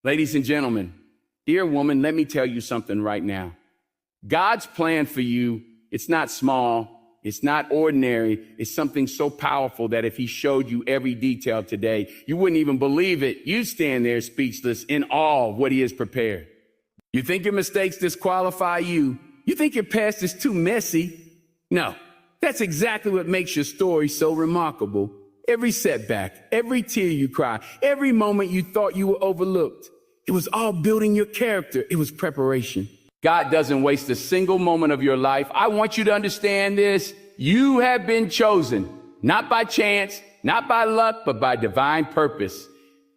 Ladies and gentlemen, dear woman, let me tell you something right now. God's plan for you, it's not small, it's not ordinary, it's something so powerful that if he showed you every detail today, you wouldn't even believe it. You'd stand there speechless in awe of what he has prepared. You think your mistakes disqualify you? You think your past is too messy? No, that's exactly what makes your story so remarkable. Every setback, every tear you cry, every moment you thought you were overlooked, it was all building your character. It was preparation. God doesn't waste a single moment of your life. I want you to understand this. You have been chosen, not by chance, not by luck, but by divine purpose.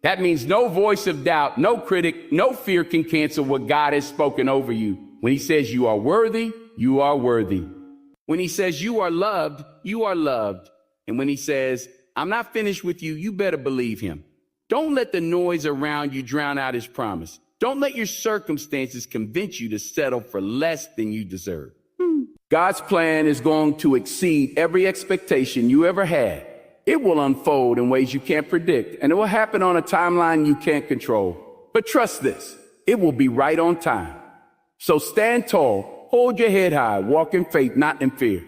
That means no voice of doubt, no critic, no fear can cancel what God has spoken over you. When he says you are worthy, you are worthy. When he says you are loved, you are loved. And when he says, I'm not finished with you, you better believe him. Don't let the noise around you drown out his promise. Don't let your circumstances convince you to settle for less than you deserve. God's plan is going to exceed every expectation you ever had. It will unfold in ways you can't predict, and it will happen on a timeline you can't control. But trust this, it will be right on time. So stand tall, hold your head high, walk in faith, not in fear.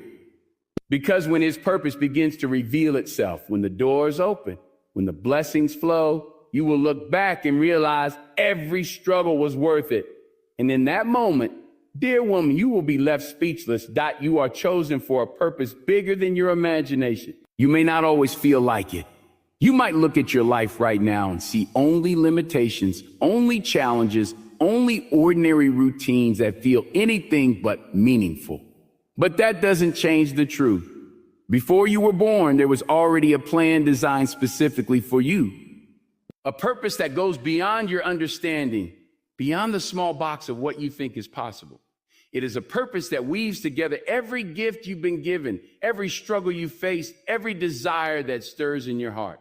Because when his purpose begins to reveal itself, when the doors open, when the blessings flow, you will look back and realize every struggle was worth it. And in that moment, dear woman, you will be left speechless. You are chosen for a purpose bigger than your imagination. You may not always feel like it. You might look at your life right now and see only limitations, only challenges, only ordinary routines that feel anything but meaningful. But that doesn't change the truth. Before you were born, there was already a plan designed specifically for you. A purpose that goes beyond your understanding, beyond the small box of what you think is possible. It is a purpose that weaves together every gift you've been given, every struggle you face, every desire that stirs in your heart.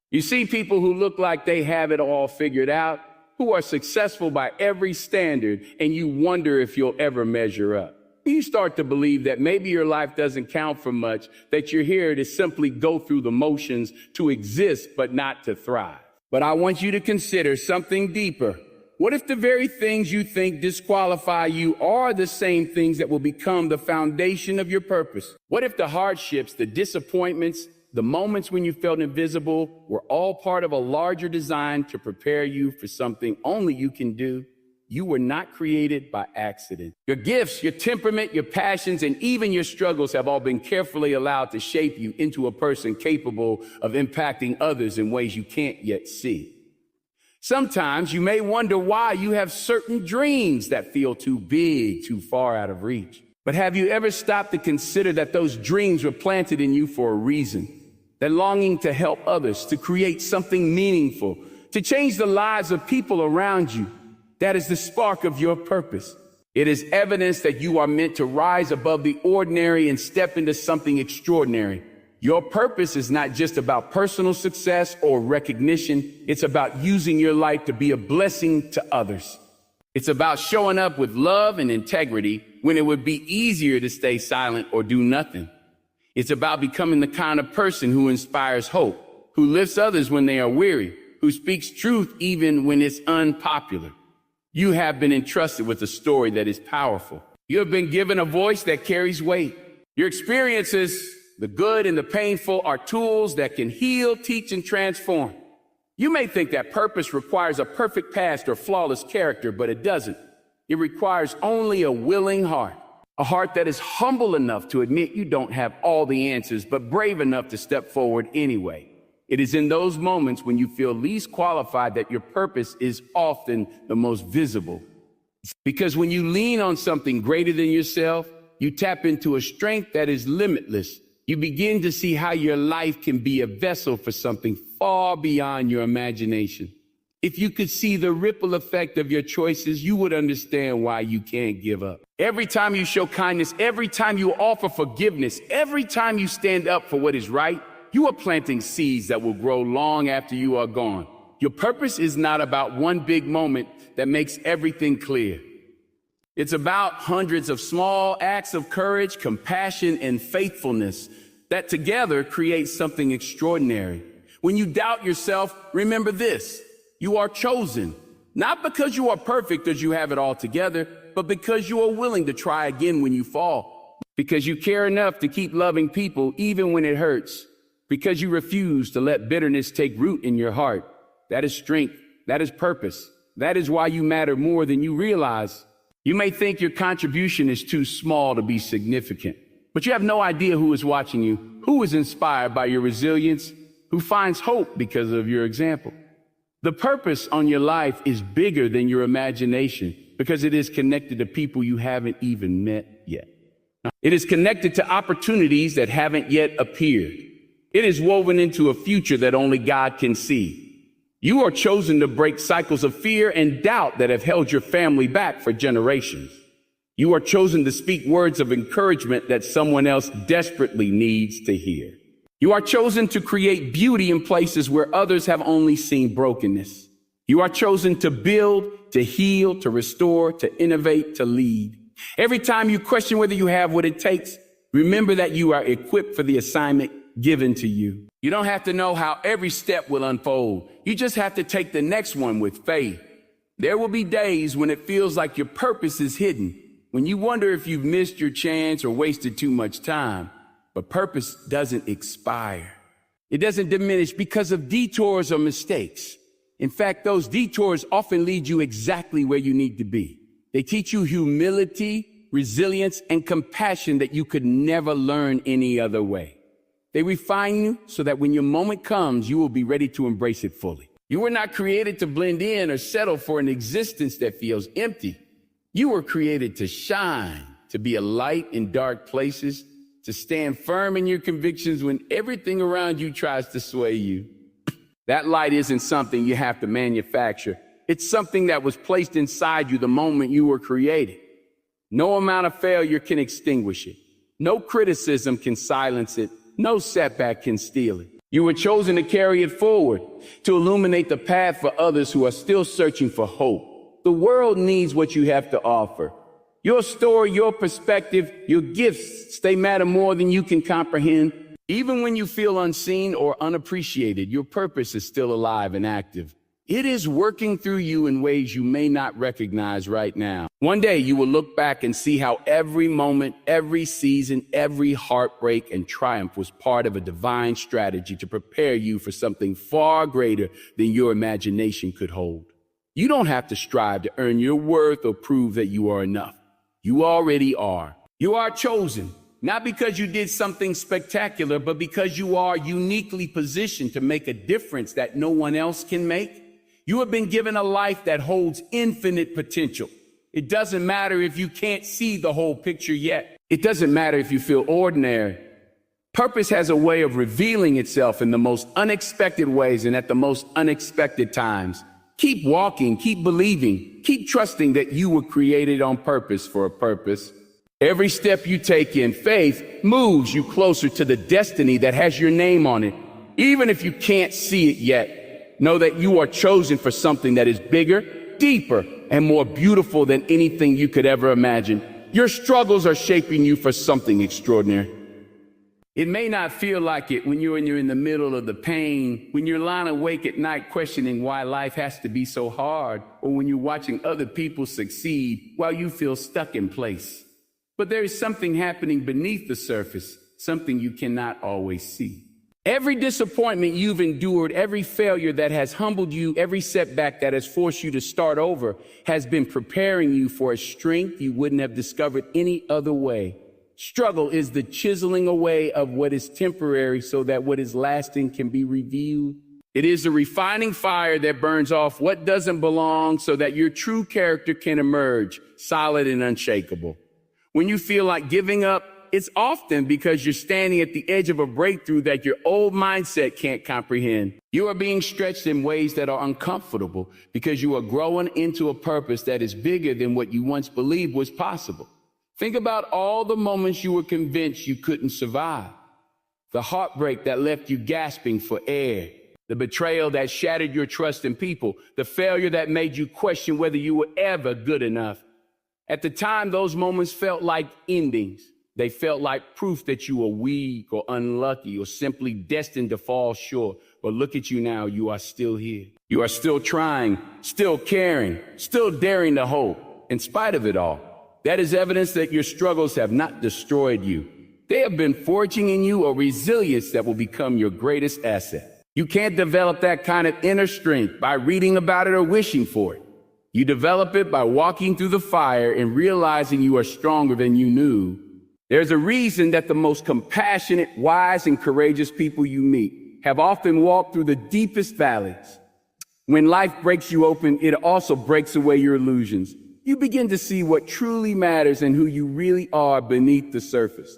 You see people who look like they have it all figured out, who are successful by every standard, and you wonder if you'll ever measure up. You start to believe that maybe your life doesn't count for much, that you're here to simply go through the motions, to exist, but not to thrive. But I want you to consider something deeper. What if the very things you think disqualify you are the same things that will become the foundation of your purpose? What if the hardships, the disappointments, the moments when you felt invisible were all part of a larger design to prepare you for something only you can do? You were not created by accident. Your gifts, your temperament, your passions, and even your struggles have all been carefully allowed to shape you into a person capable of impacting others in ways you can't yet see. Sometimes you may wonder why you have certain dreams that feel too big, too far out of reach. But have you ever stopped to consider that those dreams were planted in you for a reason? That longing to help others, to create something meaningful, to change the lives of people around you. That is the spark of your purpose. It is evidence that you are meant to rise above the ordinary and step into something extraordinary. Your purpose is not just about personal success or recognition. It's about using your life to be a blessing to others. It's about showing up with love and integrity when it would be easier to stay silent or do nothing. It's about becoming the kind of person who inspires hope, who lifts others when they are weary, who speaks truth even when it's unpopular. You have been entrusted with a story that is powerful. You have been given a voice that carries weight. Your experiences, the good and the painful, are tools that can heal, teach, and transform. You may think that purpose requires a perfect past or flawless character, but it doesn't. It requires only a willing heart, a heart that is humble enough to admit you don't have all the answers, but brave enough to step forward anyway. It is in those moments when you feel least qualified that your purpose is often the most visible. Because when you lean on something greater than yourself, you tap into a strength that is limitless. You begin to see how your life can be a vessel for something far beyond your imagination. If you could see the ripple effect of your choices, you would understand why you can't give up. Every time you show kindness, every time you offer forgiveness, every time you stand up for what is right, you are planting seeds that will grow long after you are gone. Your purpose is not about one big moment that makes everything clear. It's about hundreds of small acts of courage, compassion, and faithfulness that together create something extraordinary. When you doubt yourself, remember this: you are chosen. Not because you are perfect or you have it all together, but because you are willing to try again when you fall. Because you care enough to keep loving people even when it hurts. Because you refuse to let bitterness take root in your heart. That is strength. That is purpose. That is why you matter more than you realize. You may think your contribution is too small to be significant, but you have no idea who is watching you, who is inspired by your resilience, who finds hope because of your example. The purpose on your life is bigger than your imagination because it is connected to people you haven't even met yet. It is connected to opportunities that haven't yet appeared. It is woven into a future that only God can see. You are chosen to break cycles of fear and doubt that have held your family back for generations. You are chosen to speak words of encouragement that someone else desperately needs to hear. You are chosen to create beauty in places where others have only seen brokenness. You are chosen to build, to heal, to restore, to innovate, to lead. Every time you question whether you have what it takes, remember that you are equipped for the assignment given to you. You don't have to know how every step will unfold. You just have to take the next one with faith. There will be days when it feels like your purpose is hidden, when you wonder if you've missed your chance or wasted too much time. But purpose doesn't expire. It doesn't diminish because of detours or mistakes. In fact, those detours often lead you exactly where you need to be. They teach you humility, resilience, and compassion that you could never learn any other way. They refine you so that when your moment comes, you will be ready to embrace it fully. You were not created to blend in or settle for an existence that feels empty. You were created to shine, to be a light in dark places, to stand firm in your convictions when everything around you tries to sway you. That light isn't something you have to manufacture. It's something that was placed inside you the moment you were created. No amount of failure can extinguish it. No criticism can silence it. No setback can steal it. You were chosen to carry it forward, to illuminate the path for others who are still searching for hope. The world needs what you have to offer. Your story, your perspective, your gifts, they matter more than you can comprehend. Even when you feel unseen or unappreciated, your purpose is still alive and active. It is working through you in ways you may not recognize right now. One day you will look back and see how every moment, every season, every heartbreak and triumph was part of a divine strategy to prepare you for something far greater than your imagination could hold. You don't have to strive to earn your worth or prove that you are enough. You already are. You are chosen, not because you did something spectacular, but because you are uniquely positioned to make a difference that no one else can make. You have been given a life that holds infinite potential. It doesn't matter if you can't see the whole picture yet. It doesn't matter if you feel ordinary. Purpose has a way of revealing itself in the most unexpected ways and at the most unexpected times. Keep walking, keep believing, keep trusting that you were created on purpose for a purpose. Every step you take in faith moves you closer to the destiny that has your name on it. Even if you can't see it yet, know that you are chosen for something that is bigger, deeper, and more beautiful than anything you could ever imagine. Your struggles are shaping you for something extraordinary. It may not feel like it when you're in the middle of the pain, when you're lying awake at night questioning why life has to be so hard, or when you're watching other people succeed while you feel stuck in place. But there is something happening beneath the surface, something you cannot always see. Every disappointment you've endured, every failure that has humbled you, every setback that has forced you to start over has been preparing you for a strength you wouldn't have discovered any other way. Struggle is the chiseling away of what is temporary so that what is lasting can be revealed. It is the refining fire that burns off what doesn't belong so that your true character can emerge, solid and unshakable. When you feel like giving up, it's often because you're standing at the edge of a breakthrough that your old mindset can't comprehend. You are being stretched in ways that are uncomfortable because you are growing into a purpose that is bigger than what you once believed was possible. Think about all the moments you were convinced you couldn't survive. The heartbreak that left you gasping for air. The betrayal that shattered your trust in people. The failure that made you question whether you were ever good enough. At the time, those moments felt like endings. They felt like proof that you were weak or unlucky or simply destined to fall short. But look at you now, you are still here. You are still trying, still caring, still daring to hope, in spite of it all. That is evidence that your struggles have not destroyed you. They have been forging in you a resilience that will become your greatest asset. You can't develop that kind of inner strength by reading about it or wishing for it. You develop it by walking through the fire and realizing you are stronger than you knew. There's a reason that the most compassionate, wise, and courageous people you meet have often walked through the deepest valleys. When life breaks you open, it also breaks away your illusions. You begin to see what truly matters and who you really are beneath the surface.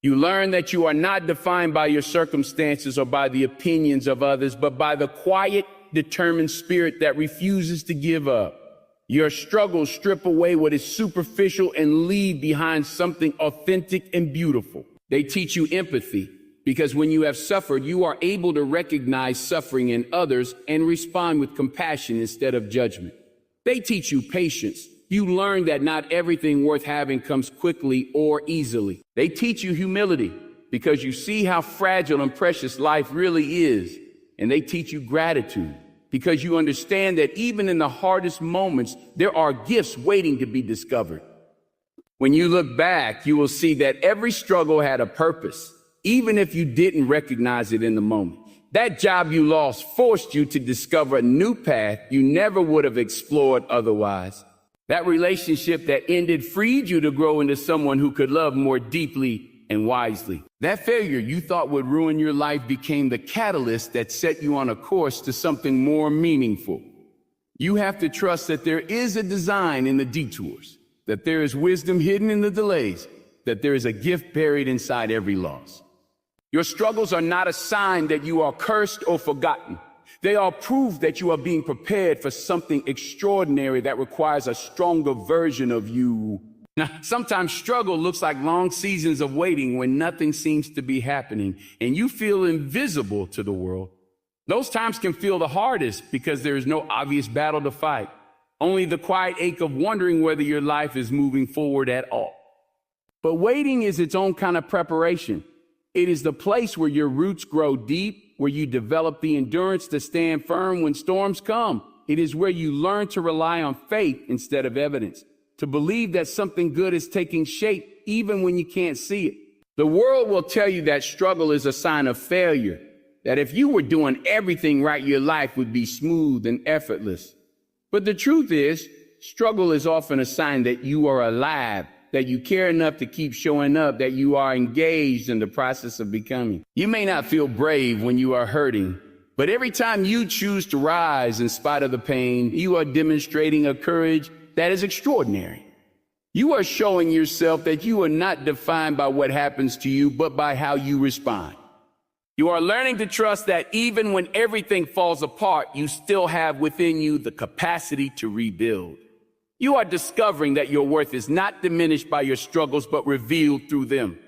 You learn that you are not defined by your circumstances or by the opinions of others, but by the quiet, determined spirit that refuses to give up. Your struggles strip away what is superficial and leave behind something authentic and beautiful. They teach you empathy, because when you have suffered, you are able to recognize suffering in others and respond with compassion instead of judgment. They teach you patience. You learn that not everything worth having comes quickly or easily. They teach you humility, because you see how fragile and precious life really is. And they teach you gratitude, because you understand that even in the hardest moments, there are gifts waiting to be discovered. When you look back, you will see that every struggle had a purpose, even if you didn't recognize it in the moment. That job you lost forced you to discover a new path you never would have explored otherwise. That relationship that ended freed you to grow into someone who could love more deeply and wisely. That failure you thought would ruin your life became the catalyst that set you on a course to something more meaningful. You have to trust that there is a design in the detours, that there is wisdom hidden in the delays, that there is a gift buried inside every loss. Your struggles are not a sign that you are cursed or forgotten. They are proof that you are being prepared for something extraordinary that requires a stronger version of you. Now, sometimes struggle looks like long seasons of waiting when nothing seems to be happening and you feel invisible to the world. Those times can feel the hardest because there is no obvious battle to fight, only the quiet ache of wondering whether your life is moving forward at all. But waiting is its own kind of preparation. It is the place where your roots grow deep, where you develop the endurance to stand firm when storms come. It is where you learn to rely on faith instead of evidence, to believe that something good is taking shape even when you can't see it. The world will tell you that struggle is a sign of failure, that if you were doing everything right, your life would be smooth and effortless. But the truth is, struggle is often a sign that you are alive, that you care enough to keep showing up, that you are engaged in the process of becoming. You may not feel brave when you are hurting, but every time you choose to rise in spite of the pain, you are demonstrating a courage that is extraordinary. You are showing yourself that you are not defined by what happens to you, but by how you respond. You are learning to trust that even when everything falls apart, you still have within you the capacity to rebuild. You are discovering that your worth is not diminished by your struggles, but revealed through them.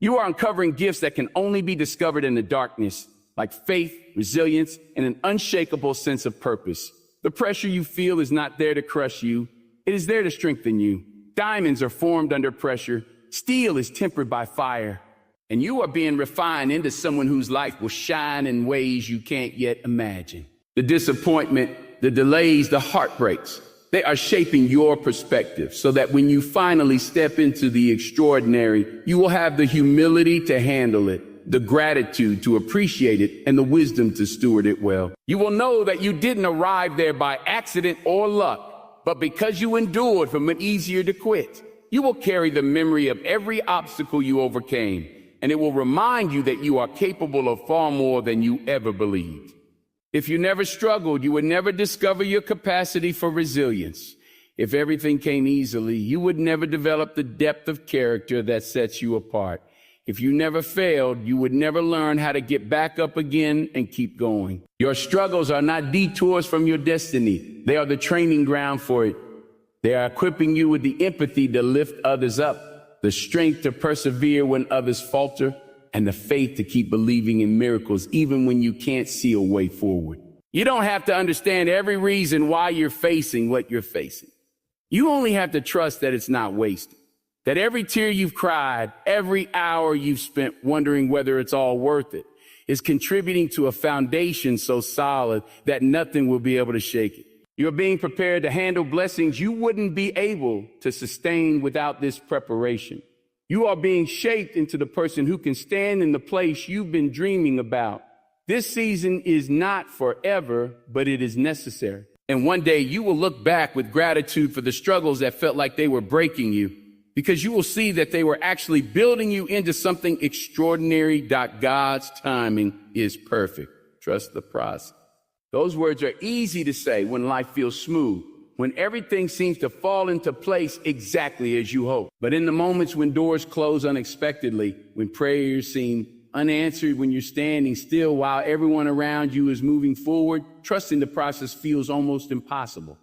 You are uncovering gifts that can only be discovered in the darkness, like faith, resilience, and an unshakable sense of purpose. The pressure you feel is not there to crush you. It is there to strengthen you. Diamonds are formed under pressure. Steel is tempered by fire. And you are being refined into someone whose life will shine in ways you can't yet imagine. The disappointment, the delays, the heartbreaks, they are shaping your perspective so that when you finally step into the extraordinary, you will have the humility to handle it, the gratitude to appreciate it, and the wisdom to steward it well. You will know that you didn't arrive there by accident or luck, but because you endured from it easier to quit. You will carry the memory of every obstacle you overcame, and it will remind you that you are capable of far more than you ever believed. If you never struggled, you would never discover your capacity for resilience. If everything came easily, you would never develop the depth of character that sets you apart. If you never failed, you would never learn how to get back up again and keep going. Your struggles are not detours from your destiny. They are the training ground for it. They are equipping you with the empathy to lift others up, the strength to persevere when others falter, and the faith to keep believing in miracles even when you can't see a way forward. You don't have to understand every reason why you're facing what you're facing. You only have to trust that it's not wasted, that every tear you've cried, every hour you've spent wondering whether it's all worth it, is contributing to a foundation so solid that nothing will be able to shake it. You're being prepared to handle blessings you wouldn't be able to sustain without this preparation. You are being shaped into the person who can stand in the place you've been dreaming about. This season is not forever, but it is necessary. And one day you will look back with gratitude for the struggles that felt like they were breaking you, because you will see that they were actually building you into something extraordinary. God's timing is perfect. Trust the process. Those words are easy to say when life feels smooth, when everything seems to fall into place exactly as you hope. But in the moments when doors close unexpectedly, when prayers seem unanswered, when you're standing still while everyone around you is moving forward, trusting the process feels almost impossible.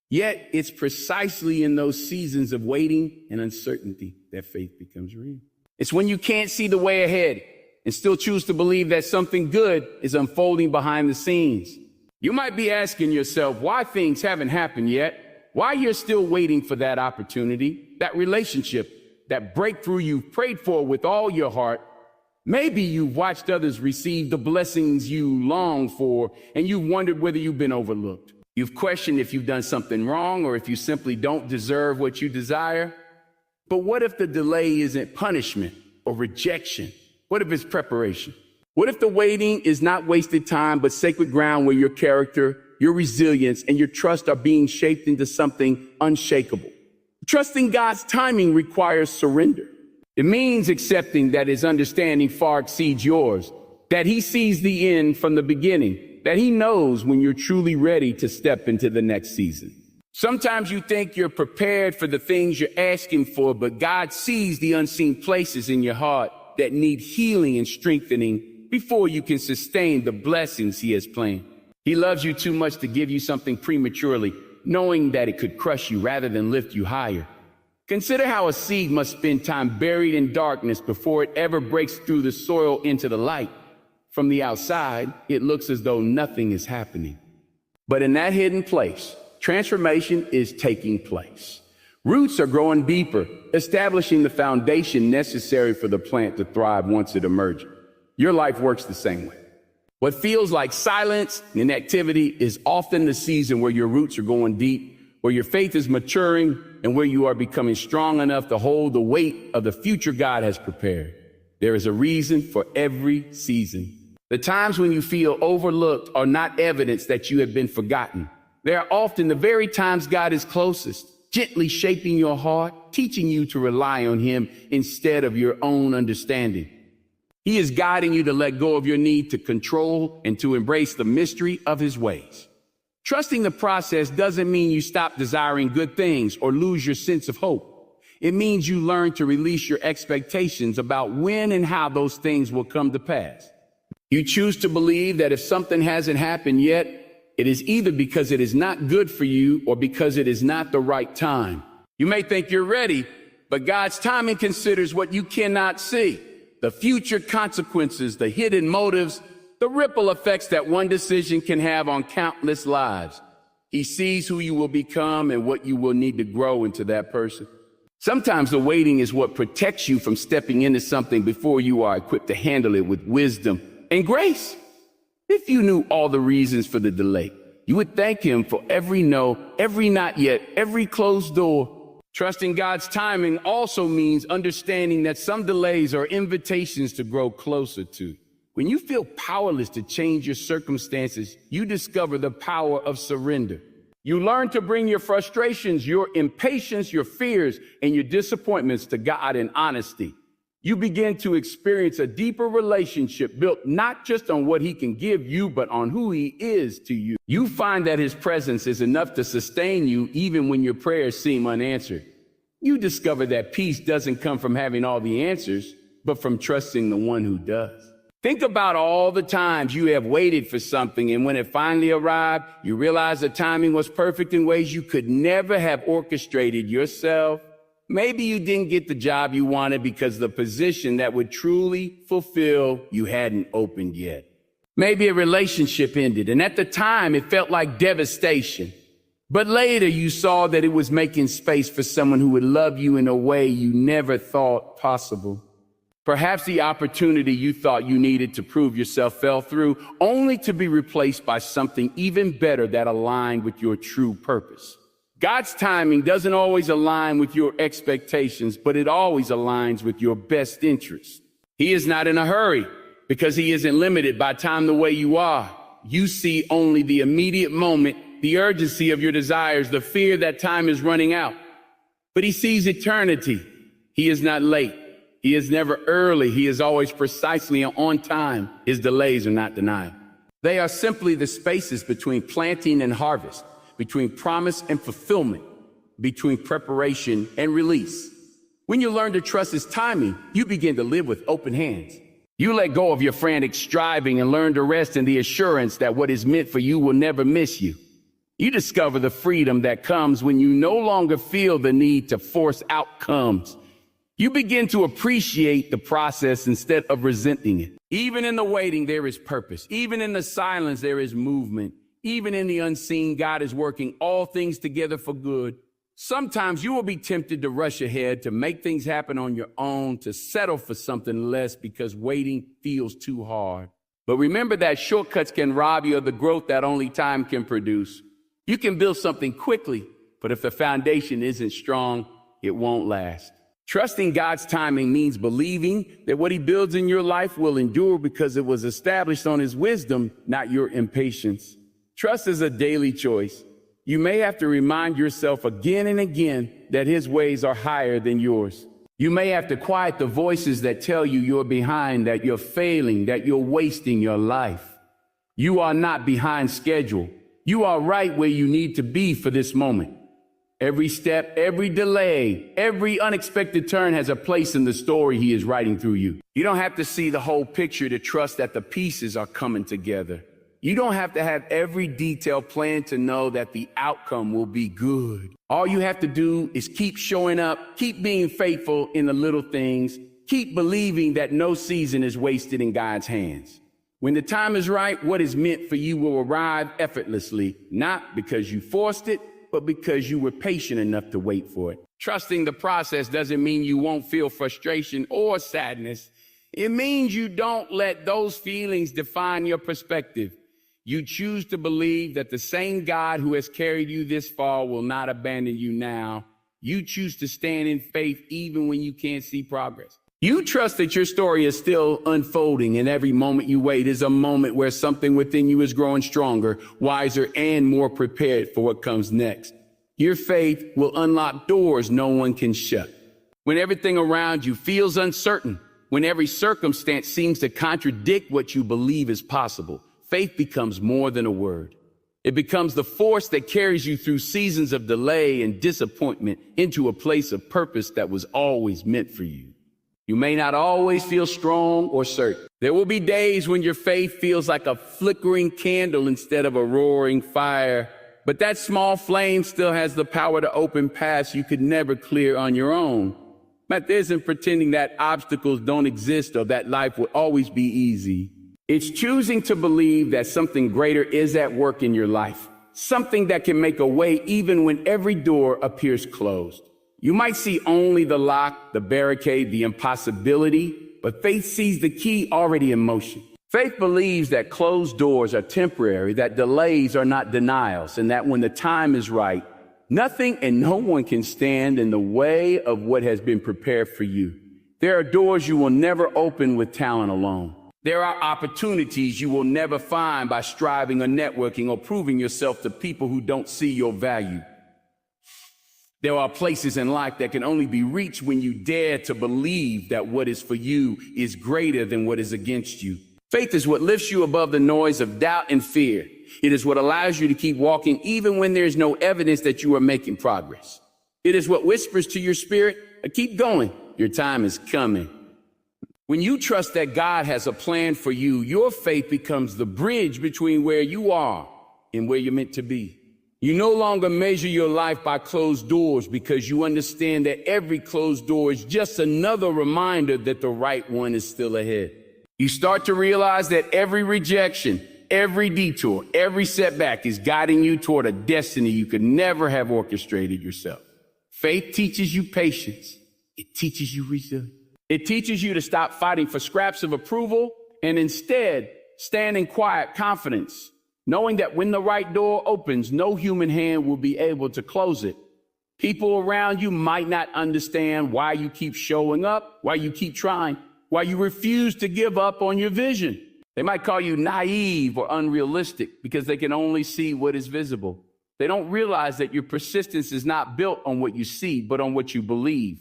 Yet it's precisely in those seasons of waiting and uncertainty that faith becomes real. It's when you can't see the way ahead and still choose to believe that something good is unfolding behind the scenes. You might be asking yourself why things haven't happened yet, why you're still waiting for that opportunity, that relationship, that breakthrough you've prayed for with all your heart. Maybe you've watched others receive the blessings you long for, and you've wondered whether you've been overlooked. You've questioned if you've done something wrong or if you simply don't deserve what you desire. But what if the delay isn't punishment or rejection? What if it's preparation? What if the waiting is not wasted time, but sacred ground where your character, your resilience, and your trust are being shaped into something unshakable? Trusting God's timing requires surrender. It means accepting that his understanding far exceeds yours, that he sees the end from the beginning, that he knows when you're truly ready to step into the next season. Sometimes you think you're prepared for the things you're asking for, but God sees the unseen places in your heart that need healing and strengthening before you can sustain the blessings he has planned. He loves you too much to give you something prematurely, knowing that it could crush you rather than lift you higher. Consider how a seed must spend time buried in darkness before it ever breaks through the soil into the light. From the outside, it looks as though nothing is happening. But in that hidden place, transformation is taking place. Roots are growing deeper, establishing the foundation necessary for the plant to thrive once it emerges. Your life works the same way. What feels like silence and inactivity is often the season where your roots are going deep, where your faith is maturing, and where you are becoming strong enough to hold the weight of the future God has prepared. There is a reason for every season. The times when you feel overlooked are not evidence that you have been forgotten. They are often the very times God is closest, gently shaping your heart, teaching you to rely on him instead of your own understanding. He is guiding you to let go of your need to control and to embrace the mystery of his ways. Trusting the process doesn't mean you stop desiring good things or lose your sense of hope. It means you learn to release your expectations about when and how those things will come to pass. You choose to believe that if something hasn't happened yet, it is either because it is not good for you or because it is not the right time. You may think you're ready, but God's timing considers what you cannot see. The future consequences, the hidden motives, the ripple effects that one decision can have on countless lives. He sees who you will become and what you will need to grow into that person. Sometimes the waiting is what protects you from stepping into something before you are equipped to handle it with wisdom and grace. If you knew all the reasons for the delay, you would thank him for every no, every not yet, every closed door. Trusting God's timing also means understanding that some delays are invitations to grow closer to. When you feel powerless to change your circumstances, you discover the power of surrender. You learn to bring your frustrations, your impatience, your fears, and your disappointments to God in honesty. You begin to experience a deeper relationship built not just on what he can give you, but on who he is to you. You find that his presence is enough to sustain you even when your prayers seem unanswered. You discover that peace doesn't come from having all the answers, but from trusting the one who does. Think about all the times you have waited for something, and when it finally arrived, you realize the timing was perfect in ways you could never have orchestrated yourself. Maybe you didn't get the job you wanted because the position that would truly fulfill you hadn't opened yet. Maybe a relationship ended, and at the time it felt like devastation. But later you saw that it was making space for someone who would love you in a way you never thought possible. Perhaps the opportunity you thought you needed to prove yourself fell through, only to be replaced by something even better that aligned with your true purpose. God's timing doesn't always align with your expectations, but it always aligns with your best interests. He is not in a hurry because he isn't limited by time the way you are. You see only the immediate moment, the urgency of your desires, the fear that time is running out. But he sees eternity. He is not late. He is never early. He is always precisely on time. His delays are not denial. They are simply the spaces between planting and harvest, between promise and fulfillment, between preparation and release. When you learn to trust his timing, you begin to live with open hands. You let go of your frantic striving and learn to rest in the assurance that what is meant for you will never miss you. You discover the freedom that comes when you no longer feel the need to force outcomes. You begin to appreciate the process instead of resenting it. Even in the waiting, there is purpose. Even in the silence, there is movement. Even in the unseen, God is working all things together for good. Sometimes you will be tempted to rush ahead, to make things happen on your own, to settle for something less because waiting feels too hard. But remember that shortcuts can rob you of the growth that only time can produce. You can build something quickly, but if the foundation isn't strong, it won't last. Trusting God's timing means believing that what he builds in your life will endure because it was established on his wisdom, not your impatience. Trust is a daily choice. You may have to remind yourself again and again that his ways are higher than yours. You may have to quiet the voices that tell you you're behind, that you're failing, that you're wasting your life. You are not behind schedule. You are right where you need to be for this moment. Every step, every delay, every unexpected turn has a place in the story he is writing through you. You don't have to see the whole picture to trust that the pieces are coming together. You don't have to have every detail planned to know that the outcome will be good. All you have to do is keep showing up, keep being faithful in the little things, keep believing that no season is wasted in God's hands. When the time is right, what is meant for you will arrive effortlessly, not because you forced it, but because you were patient enough to wait for it. Trusting the process doesn't mean you won't feel frustration or sadness. It means you don't let those feelings define your perspective. You choose to believe that the same God who has carried you this far will not abandon you now. You choose to stand in faith even when you can't see progress. You trust that your story is still unfolding, and every moment you wait is a moment where something within you is growing stronger, wiser, and more prepared for what comes next. Your faith will unlock doors no one can shut. When everything around you feels uncertain, when every circumstance seems to contradict what you believe is possible, faith becomes more than a word. It becomes the force that carries you through seasons of delay and disappointment into a place of purpose that was always meant for you. You may not always feel strong or certain. There will be days when your faith feels like a flickering candle instead of a roaring fire. But that small flame still has the power to open paths you could never clear on your own. Matt isn't pretending that obstacles don't exist or that life will always be easy. It's choosing to believe that something greater is at work in your life, something that can make a way even when every door appears closed. You might see only the lock, the barricade, the impossibility, but faith sees the key already in motion. Faith believes that closed doors are temporary, that delays are not denials, and that when the time is right, nothing and no one can stand in the way of what has been prepared for you. There are doors you will never open with talent alone. There are opportunities you will never find by striving or networking or proving yourself to people who don't see your value. There are places in life that can only be reached when you dare to believe that what is for you is greater than what is against you. Faith is what lifts you above the noise of doubt and fear. It is what allows you to keep walking even when there's no evidence that you are making progress. It is what whispers to your spirit, keep going, your time is coming. When you trust that God has a plan for you, your faith becomes the bridge between where you are and where you're meant to be. You no longer measure your life by closed doors because you understand that every closed door is just another reminder that the right one is still ahead. You start to realize that every rejection, every detour, every setback is guiding you toward a destiny you could never have orchestrated yourself. Faith teaches you patience. It teaches you resilience. It teaches you to stop fighting for scraps of approval and instead stand in quiet confidence, knowing that when the right door opens, no human hand will be able to close it. People around you might not understand why you keep showing up, why you keep trying, why you refuse to give up on your vision. They might call you naive or unrealistic because they can only see what is visible. They don't realize that your persistence is not built on what you see, but on what you believe.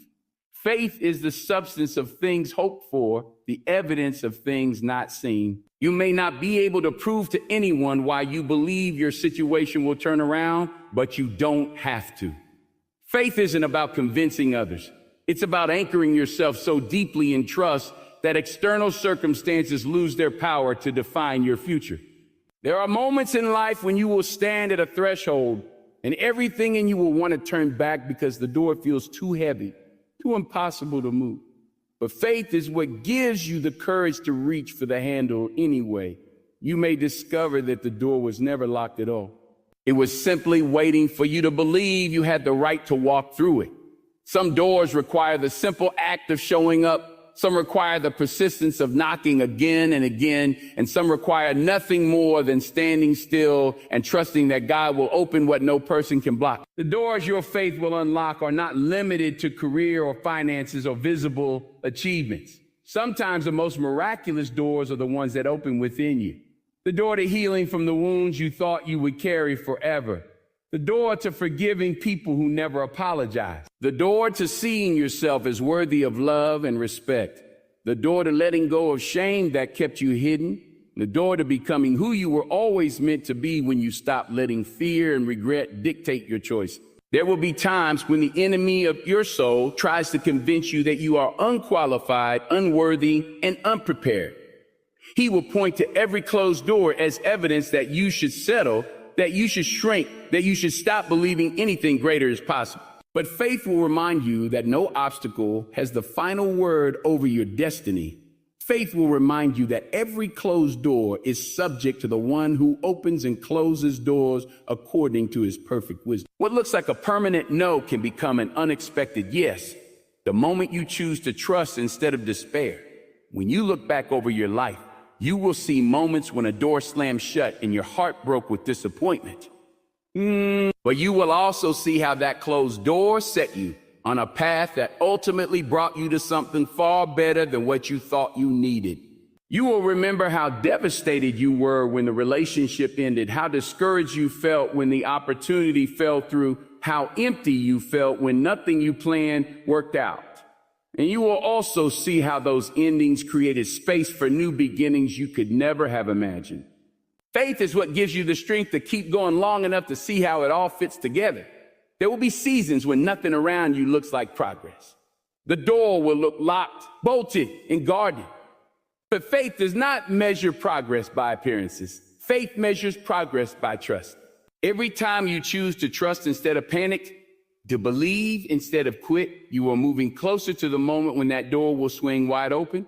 Faith is the substance of things hoped for, the evidence of things not seen. You may not be able to prove to anyone why you believe your situation will turn around, but you don't have to. Faith isn't about convincing others. It's about anchoring yourself so deeply in trust that external circumstances lose their power to define your future. There are moments in life when you will stand at a threshold and everything in you will want to turn back because the door feels too heavy, too impossible to move. But faith is what gives you the courage to reach for the handle anyway. You may discover that the door was never locked at all. It was simply waiting for you to believe you had the right to walk through it. Some doors require the simple act of showing up. Some require the persistence of knocking again and again, and some require nothing more than standing still and trusting that God will open what no person can block. The doors your faith will unlock are not limited to career or finances or visible achievements. Sometimes the most miraculous doors are the ones that open within you. The door to healing from the wounds you thought you would carry forever. The door to forgiving people who never apologize. The door to seeing yourself as worthy of love and respect. The door to letting go of shame that kept you hidden. The door to becoming who you were always meant to be when you stop letting fear and regret dictate your choice. There will be times when the enemy of your soul tries to convince you that you are unqualified, unworthy, and unprepared. He will point to every closed door as evidence that you should settle, that you should shrink, that you should stop believing anything greater is possible. But faith will remind you that no obstacle has the final word over your destiny. Faith will remind you that every closed door is subject to the one who opens and closes doors according to his perfect wisdom. What looks like a permanent no can become an unexpected yes the moment you choose to trust instead of despair. When you look back over your life, you will see moments when a door slammed shut and your heart broke with disappointment. But you will also see how that closed door set you on a path that ultimately brought you to something far better than what you thought you needed. You will remember how devastated you were when the relationship ended, how discouraged you felt when the opportunity fell through, how empty you felt when nothing you planned worked out. And you will also see how those endings created space for new beginnings you could never have imagined. Faith is what gives you the strength to keep going long enough to see how it all fits together. There will be seasons when nothing around you looks like progress. The door will look locked, bolted, and guarded. But faith does not measure progress by appearances. Faith measures progress by trust. Every time you choose to trust instead of panic, to believe instead of quit, you are moving closer to the moment when that door will swing wide open.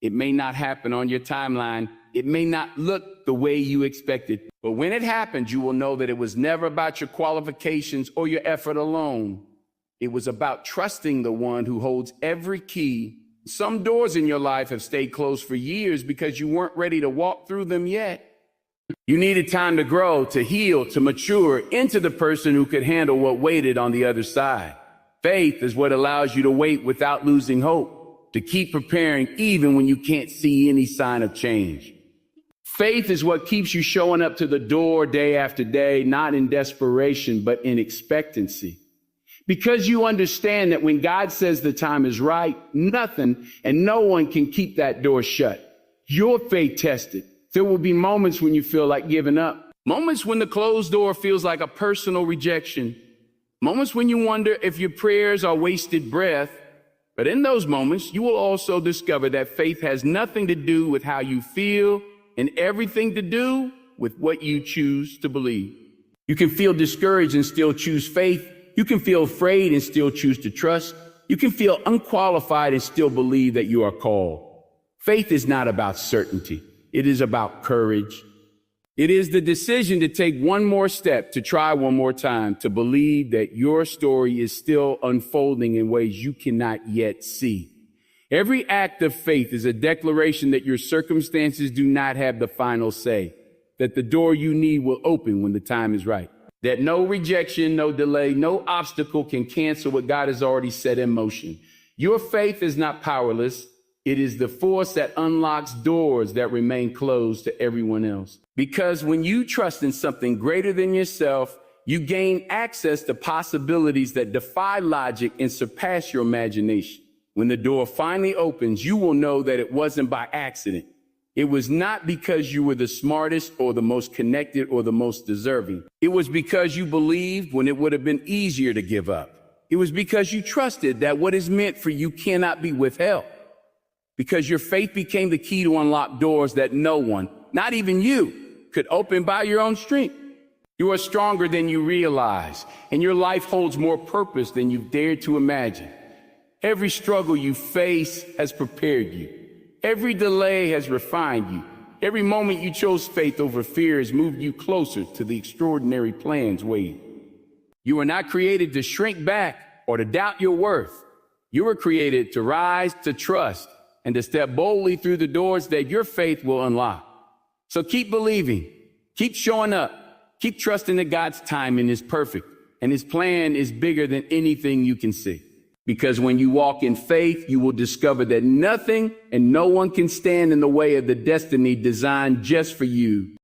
It may not happen on your timeline. It may not look the way you expected. But when it happens, you will know that it was never about your qualifications or your effort alone. It was about trusting the one who holds every key. Some doors in your life have stayed closed for years because you weren't ready to walk through them yet. You needed time to grow, to heal, to mature into the person who could handle what waited on the other side. Faith is what allows you to wait without losing hope, to keep preparing even when you can't see any sign of change. Faith is what keeps you showing up to the door day after day, not in desperation, but in expectancy. Because you understand that when God says the time is right, nothing and no one can keep that door shut. Your faith tested. There will be moments when you feel like giving up. Moments when the closed door feels like a personal rejection. Moments when you wonder if your prayers are wasted breath. But in those moments, you will also discover that faith has nothing to do with how you feel and everything to do with what you choose to believe. You can feel discouraged and still choose faith. You can feel afraid and still choose to trust. You can feel unqualified and still believe that you are called. Faith is not about certainty. It is about courage. It is the decision to take one more step, to try one more time, to believe that your story is still unfolding in ways you cannot yet see. Every act of faith is a declaration that your circumstances do not have the final say, that the door you need will open when the time is right, that no rejection, no delay, no obstacle can cancel what God has already set in motion. Your faith is not powerless. It is the force that unlocks doors that remain closed to everyone else. Because when you trust in something greater than yourself, you gain access to possibilities that defy logic and surpass your imagination. When the door finally opens, you will know that it wasn't by accident. It was not because you were the smartest or the most connected or the most deserving. It was because you believed when it would have been easier to give up. It was because you trusted that what is meant for you cannot be withheld. Because your faith became the key to unlock doors that no one, not even you, could open by your own strength. You are stronger than you realize, and your life holds more purpose than you've dared to imagine. Every struggle you face has prepared you. Every delay has refined you. Every moment you chose faith over fear has moved you closer to the extraordinary plans waiting. You were not created to shrink back or to doubt your worth. You were created to rise, to trust, and to step boldly through the doors that your faith will unlock. So keep believing, keep showing up, keep trusting that God's timing is perfect and his plan is bigger than anything you can see. Because when you walk in faith, you will discover that nothing and no one can stand in the way of the destiny designed just for you.